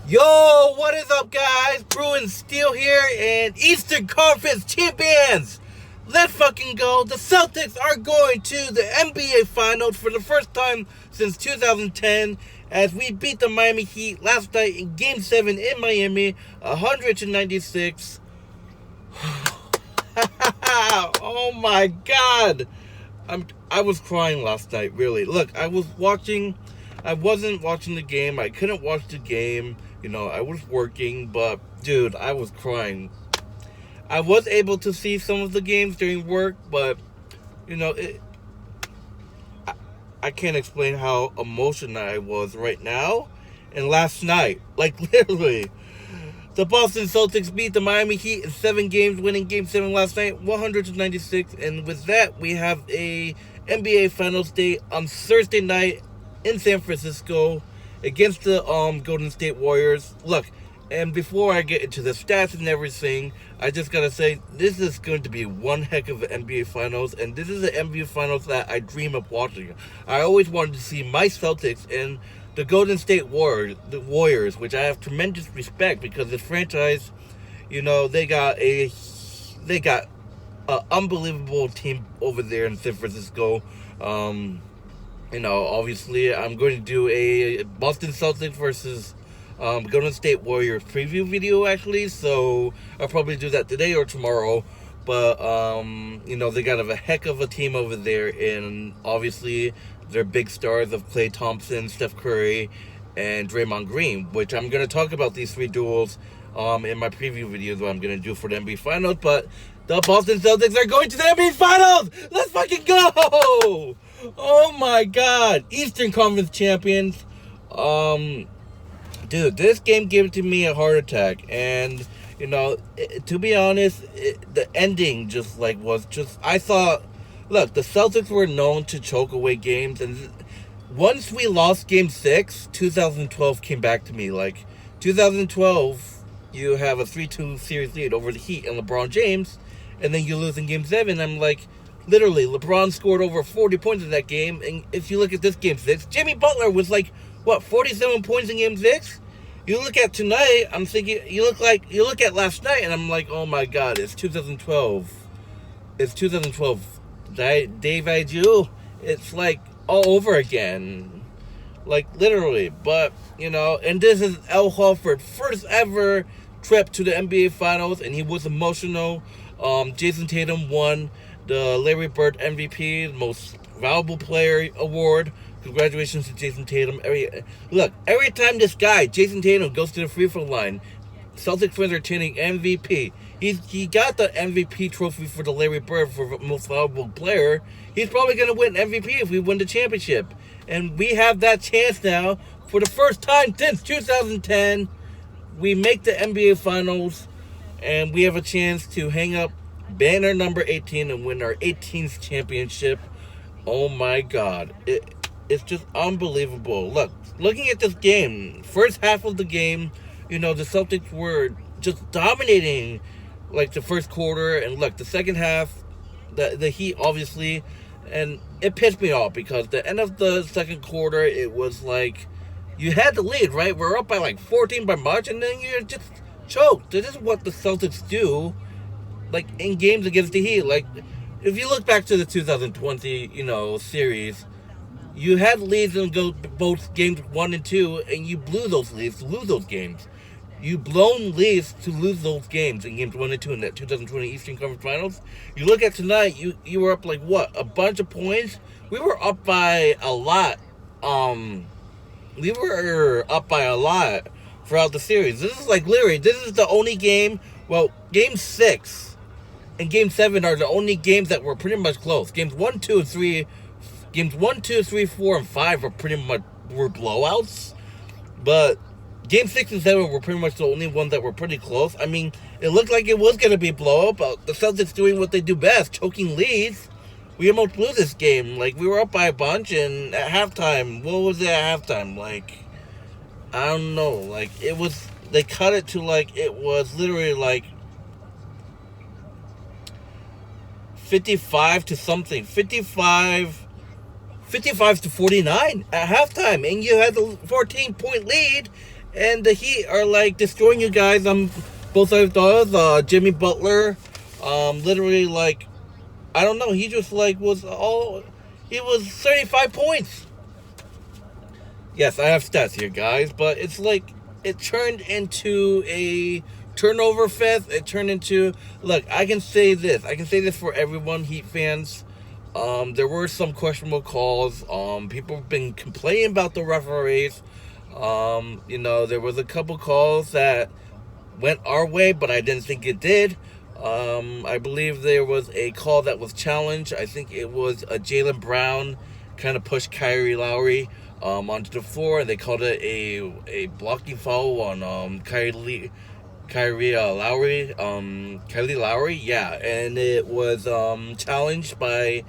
Yo, what is up, guys? Bruins Steel here, and Eastern Conference champions. Let's fucking go. The Celtics are going to the NBA Finals for the first time since 2010 as we beat the Miami Heat last night in Game 7 in Miami, 196. Oh my god. I was crying last night, really. Look, I wasn't watching the game. I couldn't watch the game. I was working, but dude, I was crying. I was able to see some of the games during work, but you know, it, I can't explain how emotional I was right now. And last night, like literally, the Boston Celtics beat the Miami Heat in 7 games, winning Game 7 last night, 196. And with that, we have a NBA Finals day on Thursday night in San Francisco against the Golden State Warriors. Look, and before I get into the stats and everything, I just gotta say, this is going to be one heck of an NBA Finals, and this is the NBA Finals that I dream of watching. I always wanted to see my Celtics and the Golden State Warriors, which I have tremendous respect because this franchise, they got an unbelievable team over there in San Francisco. Obviously, I'm going to do a Boston Celtics versus Golden State Warriors preview video, actually. So I'll probably do that today or tomorrow. But, they got a heck of a team over there. And obviously, their big stars of Klay Thompson, Steph Curry, and Draymond Green, which I'm going to talk about these three duels in my preview videos that I'm going to do for the NBA Finals. But the Boston Celtics are going to the NBA Finals! Let's fucking go! Oh my god. Eastern Conference champions. Dude, this game gave to me a heart attack. And, to be honest, the ending I thought, look, the Celtics were known to choke away games. And once we lost Game 6, 2012 came back to me. Like, 2012, you have a 3-2 series lead over the Heat and LeBron James. And then you lose in Game 7. I'm like, literally, LeBron scored over 40 points in that game. And if you look at this Game 6, Jimmy Butler was 47 points in Game 6? You look at tonight, I'm thinking, you look at last night, and I'm like, oh my god, it's 2012. It's 2012. Dave Iju, it's all over again. Literally. But, and this is Al Horford's first ever trip to the NBA Finals, and he was emotional. Jayson Tatum won the Larry Bird MVP, the Most Valuable Player Award. Congratulations to Jayson Tatum. Every time this guy, Jayson Tatum, goes to the free throw line, Celtic fans are chanting MVP. He got the MVP trophy for the Larry Bird for Most Valuable Player. He's probably going to win MVP if we win the championship. And we have that chance now for the first time since 2010. We make the NBA Finals, and we have a chance to hang up banner number 18 and win our 18th championship. Oh my god. It's just unbelievable. Looking at this game, first half of the game, the Celtics were just dominating, the first quarter. And the second half, the Heat, obviously, and it pissed me off because the end of the second quarter, it was you had the lead, right? We're up by 14 by much, and then you just choked. This is what the Celtics do, in games against the Heat. If you look back to the 2020, series, you had leads in both games 1 and 2, and you blew those leads to lose those games. You blown leads to lose those games in games 1 and 2 in that 2020 Eastern Conference Finals. You look at tonight, you were up a bunch of points. We were up by a lot. We were up by a lot throughout the series. This is literally, this is the only game. Well, Game 6 and Game 7 are the only games that were pretty much close. Games 1, 2, and 3. Games 1, 2, 3, 4, and 5 were blowouts. But Game 6 and 7 were pretty much the only ones that were pretty close. I mean, it looked like it was going to be a blowout, but the Celtics doing what they do best, choking leads. We almost blew this game. We were up by a bunch, and at halftime, what was it at halftime? I don't know. It was, they cut it to, it was literally, 55 to something. 55 to 49 at halftime, and you had the 14-point lead, And the Heat are like destroying you guys on both sides of the Jimmy Butler, literally like I don't know. He just like was all. He was 35 points. Yes, I have stats here, guys, but it's like it turned into a turnover fest. It turned into look. I can say this. I can say this for everyone, Heat fans. There were some questionable calls. People have been complaining about the referees. There was a couple calls that went our way, but I didn't think it did. I believe there was a call that was challenged. I think it was a Jaylen Brown kind of pushed Kyrie Lowry onto the floor, and they called it a blocking foul on Kylie Lowry, yeah, and it was challenged by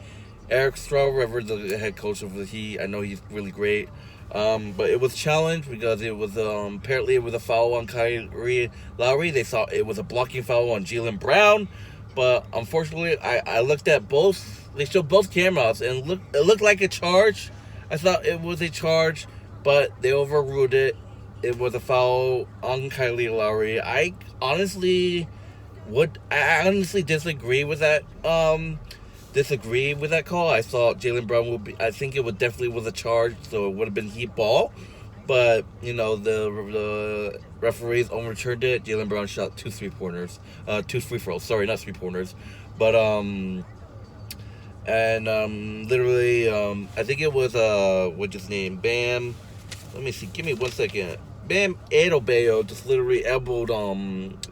Eric Strawriver, the head coach of the Heat. I know he's really great. But it was challenged because it was apparently it was a foul on Kyrie Lowry. They thought it was a blocking foul on Jaylen Brown, but unfortunately, I looked at both. They showed both cameras and it looked like a charge. I thought it was a charge, but they overruled it. It was a foul on Kylie Lowry. I honestly disagree with that. Disagree with that call. I thought Jaylen Brown would be. I think it would definitely was a charge, so it would have been Heat ball. But the referees overturned it. Jaylen Brown shot two free throws. Sorry, not 3-pointers, but literally I think it was what's his name, Bam. Let me see. Give me 1 second. Bam Adebayo just literally elbowed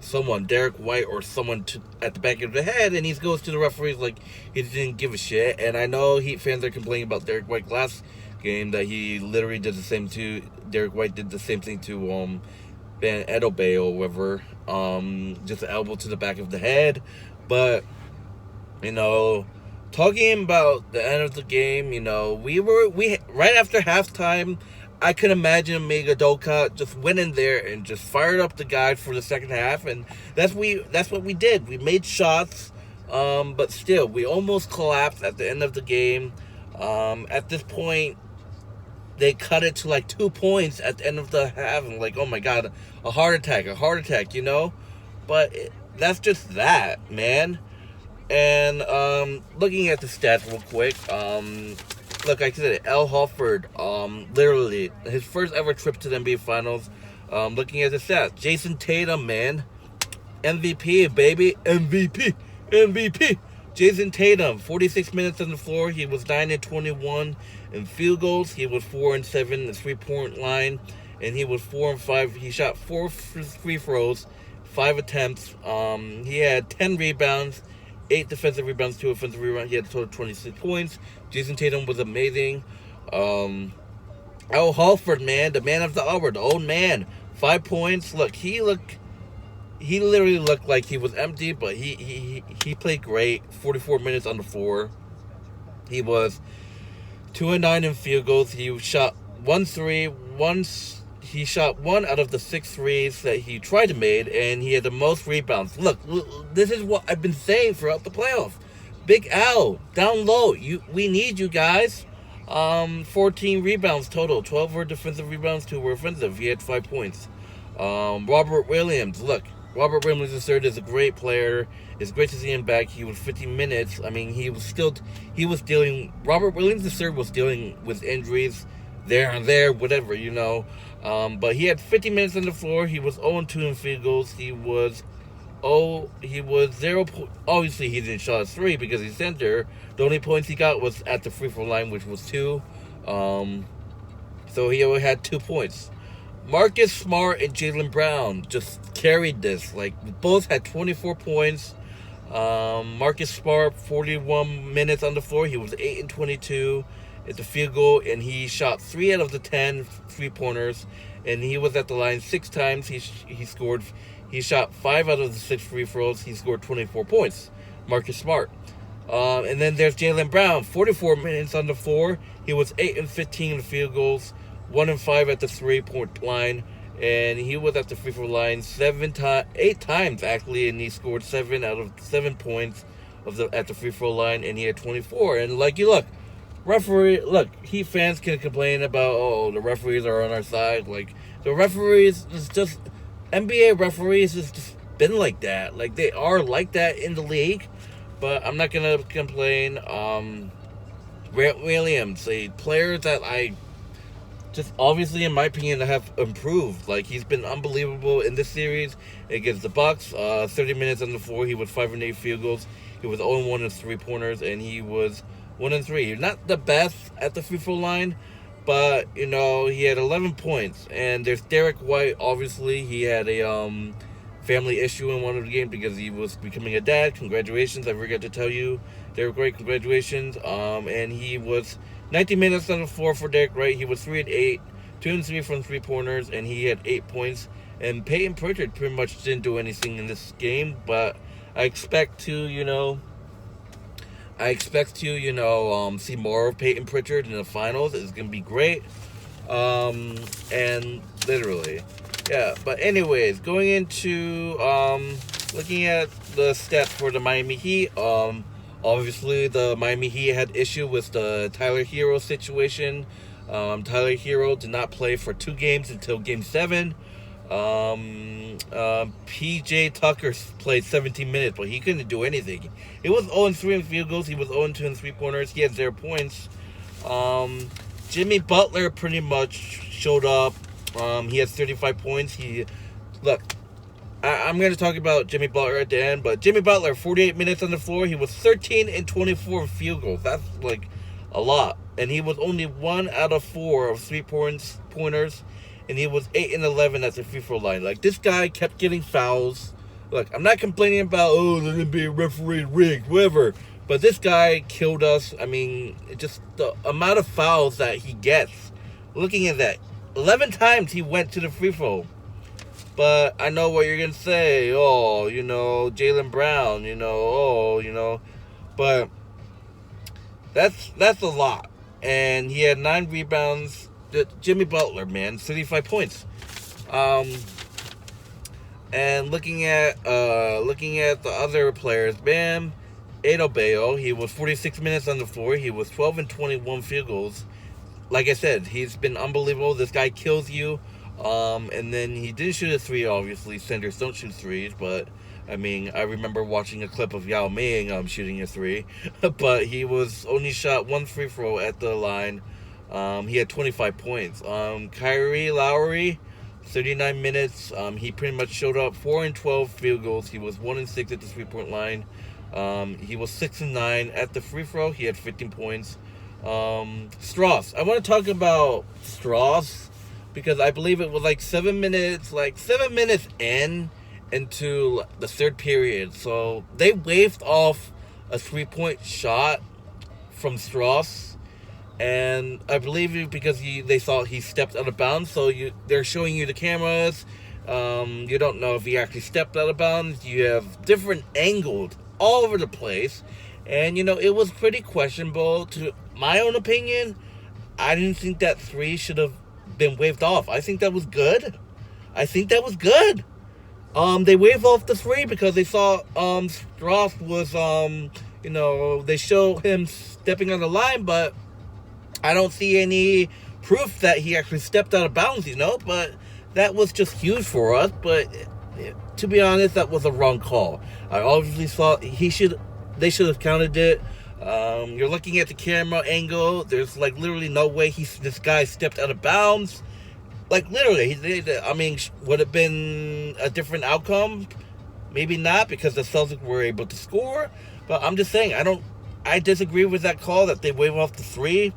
someone, Derek White or someone at the back of the head, and he goes to the referees like he didn't give a shit. And I know Heat fans are complaining about Derek White last game that he literally did the same to Derek White did the same thing to Bam Adebayo or whatever, just an elbow to the back of the head. But talking about the end of the game, we right after halftime. I could imagine Doka just went in there and just fired up the guy for the second half, and that's what we did. We made shots, but still, we almost collapsed at the end of the game. At this point, they cut it to like 2 points at the end of the half, and like, oh my god, a heart attack, But that's just that, man. And looking at the stats real quick, look, like I said, Al Horford, literally, his first ever trip to the NBA Finals. Looking at the stats, Jayson Tatum, man, MVP, baby, MVP. Jayson Tatum, 46 minutes on the floor. He was 9-21 in field goals. He was 4-7 in the 3-point line, and he was 4-5. He shot 4 free throws, 5 attempts. He had 10 rebounds. 8 defensive rebounds, 2 offensive rebounds. He had a total of 26 points. Jayson Tatum was amazing. Al Horford, man, the man of the hour, the old man, 5 points. Look, he literally looked like he was empty, but he played great. 44 minutes on the floor. He was 2-9 in field goals. He shot 1 3, he shot 1 out of the 6 threes that he tried to make, and he had the most rebounds. Look, this is what I've been saying throughout the playoffs. Big Al, down low. We need you guys. 14 rebounds total. 12 were defensive rebounds, 2 were offensive. He had 5 points. Robert Williams, look. Robert Williams III is a great player. It's great to see him back. He was 50 minutes. I mean, Robert Williams III was dealing with injuries there, whatever, but he had 50 minutes on the floor. He was 0-2 in field goals. He was 0. Obviously, he didn't shot a 3 because he's center. The only points he got was at the free throw line, which was 2. So he only had 2 points. Marcus Smart and Jaylen Brown just carried this. Like, both had 24 points. Marcus Smart, 41 minutes on the floor. He was 8-22 at the field goal, and he shot 3 out of the 10 3-pointers, and he was at the line 6 times. He scored. He shot 5 out of the 6 free throws. He scored 24 points. Marcus Smart. And then there's Jaylen Brown, 44 minutes on the floor. He was 8-15 in the field goals, 1-5 at the 3-point line, and he was at the free throw line 8 times actually, and he scored 7 out of 7 points at the free throw line, and he had 24. And Heat fans can complain about, the referees are on our side. Like, The referees is just NBA referees has just been like that. Like they are like that in the league, but I'm not gonna complain. Grant Williams, a player that I just obviously, in my opinion, have improved. Like he's been unbelievable in this series against the Bucks. 30 minutes on the floor, he was 5 and 8 field goals. He was 0-1 in 3-pointers, and he was 1-3. He's not the best at the free throw line, but he had 11 points. And there's Derek White. Obviously, he had a family issue in one of the games because he was becoming a dad. Congratulations! I forgot to tell you, Derek White. Congratulations. And he was 19 minutes on the floor for Derek White. He was 3-8, 2-3 from 3-pointers, and he had 8 points. And Peyton Pritchard pretty much didn't do anything in this game, but I expect to, see more of Peyton Pritchard in the finals. It's gonna be great. And literally, yeah. But anyways, going into looking at the stats for the Miami Heat. Obviously, the Miami Heat had issue with the Tyler Hero situation. Tyler Hero did not play for 2 games until Game 7. PJ Tucker played 17 minutes, but he couldn't do anything. He was 0-3 in field goals. He was 0-2 in 3-pointers. He had 0 points. Jimmy Butler pretty much showed up. He had 35 points. I'm going to talk about Jimmy Butler at the end, but Jimmy Butler, 48 minutes on the floor. He was 13 and 24 field goals. That's like a lot. And he was only 1 out of 4 of 3-pointers, and he was 8 and 11 at the free throw line. Like, this guy kept getting fouls. Look, I'm not complaining about, the NBA referee rigged, whatever. But this guy killed us. I mean, just the amount of fouls that he gets. Looking at that, 11 times he went to the free throw. But I know what you're going to say. Jaylen Brown, But that's a lot. And he had 9 rebounds. Jimmy Butler, man, 35 points. And looking at the other players, Bam Adebayo, he was 46 minutes on the floor. He was 12 and 21 field goals. Like I said, he's been unbelievable. This guy kills you. And then he didn't shoot a 3, obviously. Centers don't shoot 3s, but I remember watching a clip of Yao Ming shooting a 3, but he was only shot 1 free throw at the line. He had 25 points. Kyrie Lowry, 39 minutes. He pretty much showed up 4 and 12 field goals. He was 1 and 6 at the 3-point line. He was 6 and 9 at the free throw. He had 15 points. Strauss. I want to talk about Strauss because I believe it was 7 minutes into the third period. So they waved off a 3-point shot from Strauss, and I believe it because they thought he stepped out of bounds. So they're showing you the cameras. You don't know if he actually stepped out of bounds. You have different angles all over the place, and it was pretty questionable. To my own opinion, I didn't think that 3 should have been waved off. I think that was good. They waved off the 3 because they saw Strauss was they show him stepping on the line, but I don't see any proof that he actually stepped out of bounds, but that was just huge for us. But to be honest, that was a wrong call. I obviously thought they should have counted it. You're looking at the camera angle. There's literally no way this guy stepped out of bounds. Literally, would have been a different outcome? Maybe not, because the Celtics were able to score. But I'm just saying, I disagree with that call that they waved off the 3.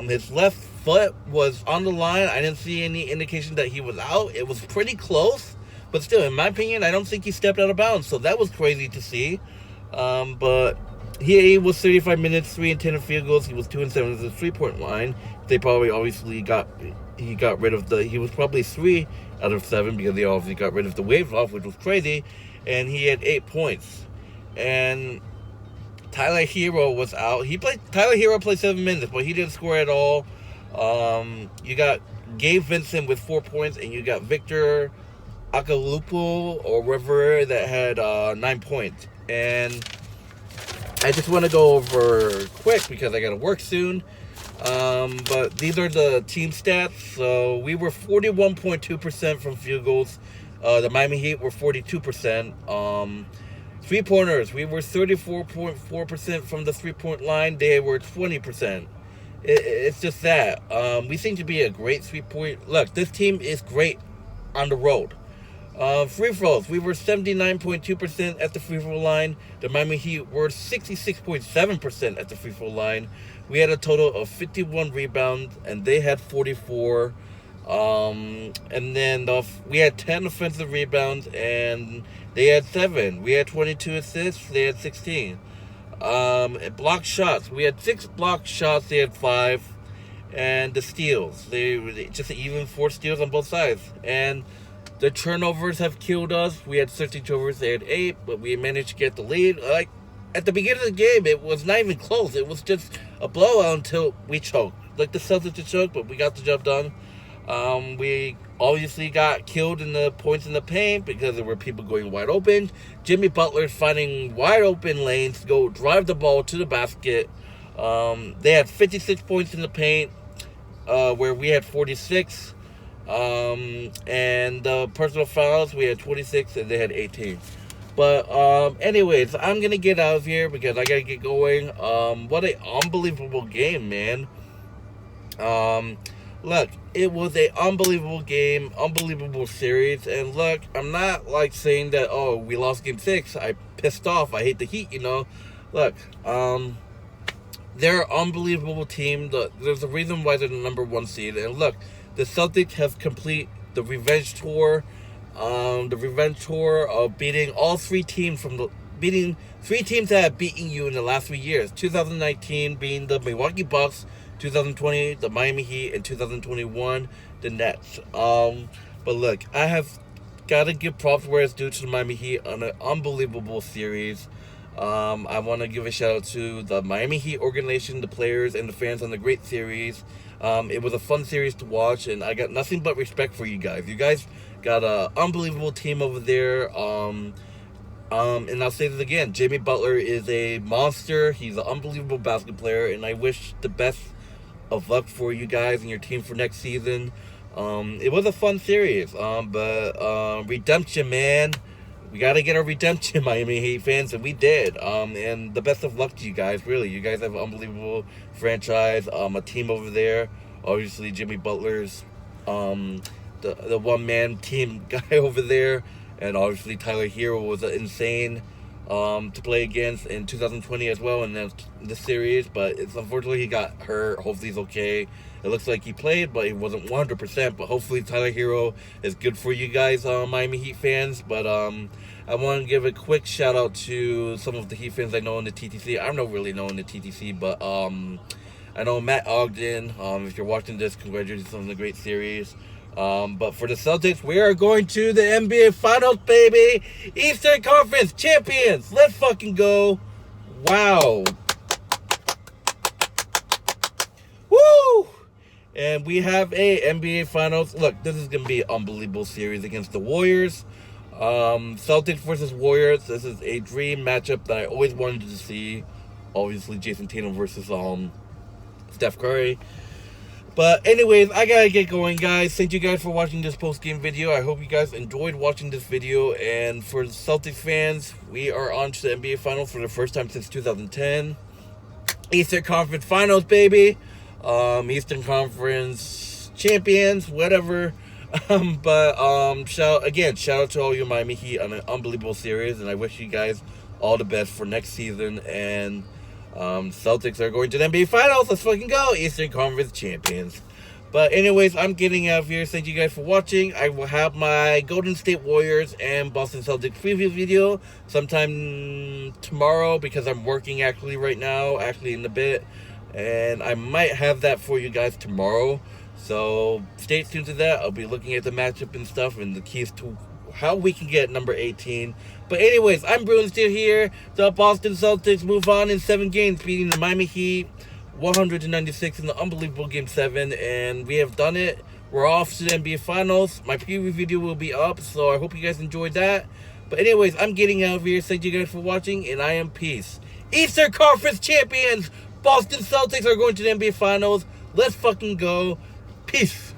His left foot was on the line. I didn't see any indication that he was out. It was pretty close. But still, in my opinion, I don't think he stepped out of bounds. So that was crazy to see. But he was 35 minutes, 3 and 10 in field goals. He was 2 and 7 at the 3-point line. They probably obviously got rid of he was probably 3 out of 7 because they obviously got rid of the wave off, which was crazy. And he had 8 points. And Tyler Hero was out. Tyler Hero played 7 minutes, but he didn't score at all. You got Gabe Vincent with 4 points, and you got Victor Akalupo or whatever that had 9 points. And I just want to go over quick because I got to work soon. But these are the team stats. So we were 41.2% from field goals. The Miami Heat were 42%. 3-pointers, we were 34.4% from the 3-point line. They were 20%. It's just that. We seem to be a great 3-point. Look, this team is great on the road. Free throws, we were 79.2% at the free throw line. The Miami Heat were 66.7% at the free throw line. We had a total of 51 rebounds, and they had 44. And then we had 10 offensive rebounds, and they had 7. We had 22 assists, they had 16. Block shots, we had 6 block shots, they had 5. And the steals, they just even 4 steals on both sides. And the turnovers have killed us. We had 13 turnovers, they had 8, but we managed to get the lead. Like, at the beginning of the game, it was not even close. It was just a blowout until we choked. Like the Celtics to choke, but we got the job done. We obviously got killed in the points in the paint because there were people going wide open. Jimmy Butler finding wide open lanes to go drive the ball to the basket. They had 56 points in the paint, where we had 46. And personal fouls, we had 26 and they had 18. But anyways, I'm gonna get out of here because I gotta get going. What an unbelievable game, man. Look, it was an unbelievable game, unbelievable series. And look, I'm not like saying that, oh, we lost game 6. I pissed off. I hate the Heat, you know. Look, they're an unbelievable team. There's a reason why they're the number 1 seed. And look, the Celtics have complete the revenge tour. The revenge tour of beating all 3 teams beating 3 teams that have beaten you in the last 3 years. 2019 being the Milwaukee Bucks, 2020 the Miami Heat, and 2021 the Nets. But look, I have got to give props where it's due to the Miami Heat on an unbelievable series. I want to give a shout out to the Miami Heat organization, the players, and the fans on the great series. It was a fun series to watch, and I got nothing but respect for you guys. You guys got an unbelievable team over there. And I'll say this again, Jimmy Butler is a monster. He's an unbelievable basketball player, and I wish the best of luck for you guys and your team for next season. It was a fun series, but redemption, man. We got to get our redemption, Miami Heat fans, and we did. And the best of luck to you guys, really. You guys have an unbelievable franchise, a team over there. Obviously, Jimmy Butler's the one-man team guy over there. And obviously, Tyler Hero was insane to play against in 2020 as well in this series. But it's unfortunately he got hurt. Hopefully he's okay. It looks like he played, but he wasn't 100%. But hopefully Tyler Hero is good for you guys, Miami Heat fans. But I want to give a quick shout out to some of the Heat fans I know in the TTC. I don't really know in the TTC, but I know Matt Ogden. If you're watching this, congratulations on the great series. But for the Celtics, we are going to the NBA Finals, baby. Eastern Conference champions. Let's fucking go. Wow. Woo! And we have a NBA Finals. Look, this is going to be an unbelievable series against the Warriors. Celtics versus Warriors. This is a dream matchup that I always wanted to see. Obviously, Jayson Tatum versus Steph Curry. But anyways, I gotta get going, guys. Thank you guys for watching this post-game video. I hope you guys enjoyed watching this video. And for the Celtics fans, we are on to the NBA Finals for the first time since 2010. Eastern Conference Finals, baby. Eastern Conference champions, whatever. Shout out to all you Miami Heat on an unbelievable series. And I wish you guys all the best for next season. And Celtics are going to the NBA Finals. Let's fucking go. Eastern Conference champions. But anyways, I'm getting out of here. Thank you guys for watching. I will have my Golden State Warriors and Boston Celtics preview video sometime tomorrow because I'm working actually right now, in a bit. And I might have that for you guys tomorrow. So stay tuned to that. I'll be looking at the matchup and stuff and the keys to how we can get number 18. But anyways, I'm Bruin still here. The Boston Celtics move on in 7 games, beating the Miami Heat 100-96 in the unbelievable Game 7. And we have done it. We're off to the NBA Finals. My preview video will be up, so I hope you guys enjoyed that. But anyways, I'm getting out of here. Thank you guys for watching, and I am peace. Eastern Conference champions, Boston Celtics are going to the NBA Finals. Let's fucking go. Peace.